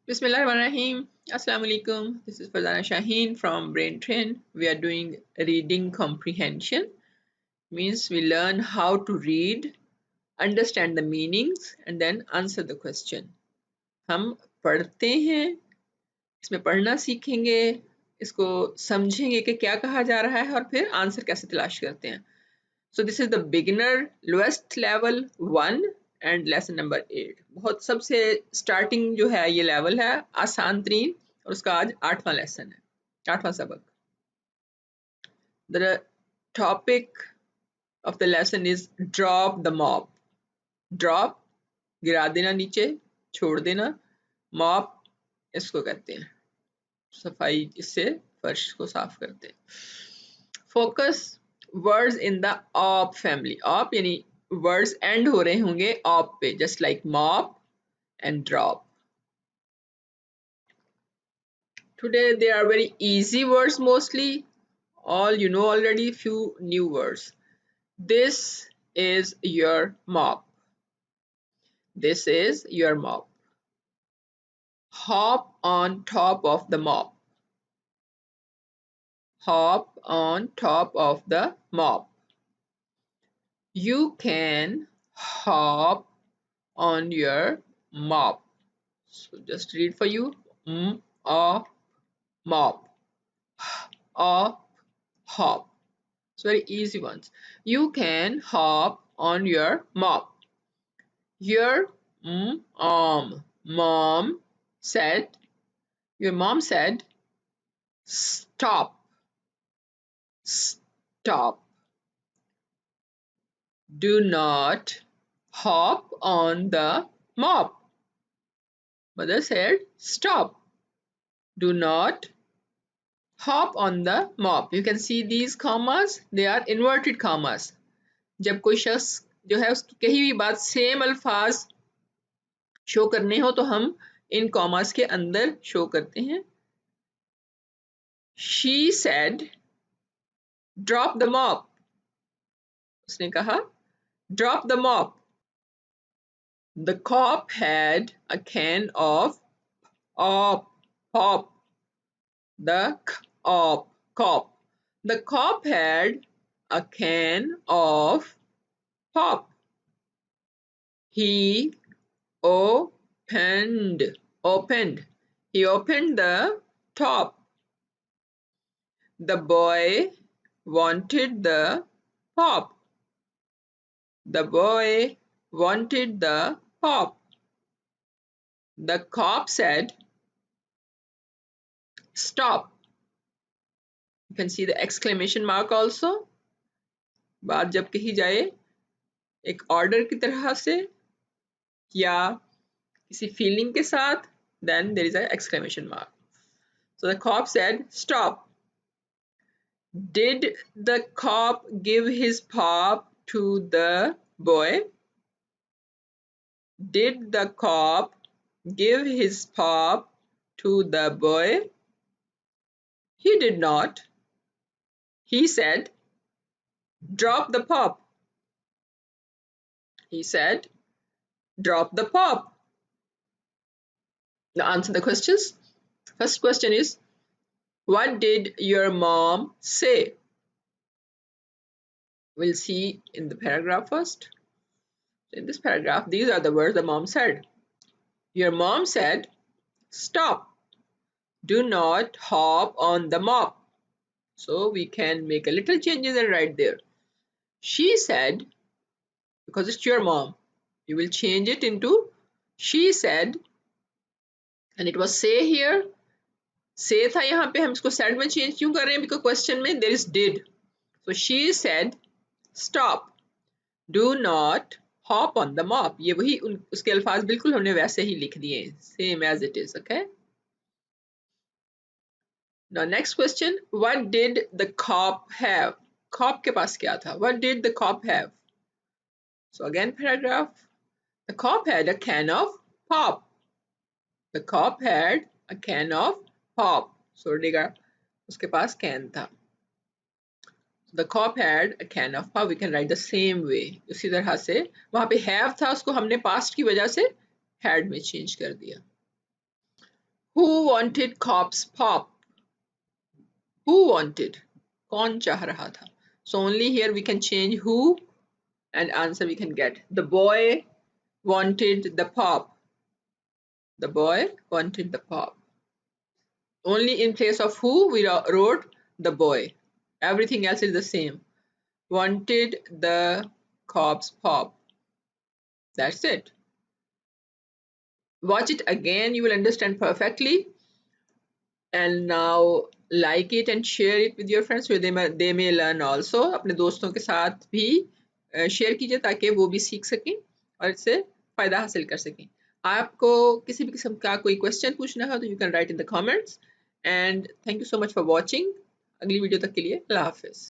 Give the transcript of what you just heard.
Bismillahirrahmanirrahim. Assalamu alaikum. This is Farzana Shaheen from Brain Train. We are doing reading comprehension. Means we learn how to read, understand the meanings and then answer the question. हम पढ़ते हैं, इसमें पढ़ना सीखेंगे, इसको समझेंगे कि क्या कहा जा रहा है और फिर आंसर कैसे तलाश करते हैं. So this is the beginner lowest level 1 and lesson number 8. बहुत सबसे स्टार्टिंग जो है ये लेवल है आसान तरीन और उसका आज 8वां लेसन है, 8वां सबक. The topic of the lesson is drop the mop. Drop गिरा देना नीचे, छोड़ देना. Mop इसको कहते हैं सफाई, इससे फर्श को साफ करते हैं. Focus words in the op family. Op यानी words end हो रहे होंगे op पे, just like mop and drop. Today they are very easy words mostly. All you know already, few new words. This is your mop. This is your mop. Hop on top of the mop. Hop on top of the mop. You can hop on your mop. So just read for you. Mop. Hop. It's very easy ones. You can hop on your mop. Your mom said, your mom said, stop. Stop. Do not hop on the mop. Mother said, stop. Do not hop on the mop. You can see these commas, they are inverted commas. जब कोई शख्स जो है उसकी कही हुई बात same अल्फाज शो करने हो तो हम इन कॉमास के अंदर शो करते हैं. She said, drop the mop. उसने कहा, drop the mop. The cop had a can of pop. The cop. The cop had a can of pop. He opened the top. The boy wanted the pop. The boy wanted the pop. The cop said, stop. You can see the exclamation mark also. बात जब कही जाए एक order की तरह से या किसी फीलिंग के साथ, then there is an exclamation mark. So the cop said, stop. Did the cop give his pop to the boy? Did the cop give his pop to the boy? He did not. He said, drop the pop. He said, drop the pop. Now answer the questions. First question is, what did your mom say? We'll see in the paragraph first. In this paragraph, these are the words the mom said. Your mom said, stop. Do not hop on the mop. So we can make a little changes and write there. She said, because it's your mom, you will change it into she said, and it was say here. Say था यहाँ पे, हम इसको said में change क्यों कर रहे हैं? Because question में there is did. So she said, stop. Do not hop on the mop. ये वही उसके अल्फाज बिल्कुल हमने वैसे ही लिख दिए, same as it is. Okay. Now next question, what did the cop have? Cop के पास क्या था? What did the cop have? So again paragraph. The cop had a can of pop. The cop had a can of pop. So देखा उसके पास can था. The cop had a can of pop. We can write the same way. उसी तरह से वहाँ पे have था, उसको हमने past की वजह से had में change कर दिया. Who wanted cops pop? Who wanted? कौन चाह रहा था? So only here we can change who and answer we can get. The boy wanted the pop. The boy wanted the pop. Only in place of who we wrote the boy. Everything else is the same. Wanted the cops pop. That's it. Watch it again, you will understand perfectly. And now like it and share it with your friends so they may learn also. अपने दोस्तों के साथ भी share कीजिए ताकि वो भी सीख सकें और इससे फ़ायदा हासिल कर सकें. आपको किसी भी किस्म का कोई क्वेश्चन पूछना हो तो you can write in the comments. And thank you so much for watching. अगली वीडियो तक के लिए अल्लाह हाफ़िज़.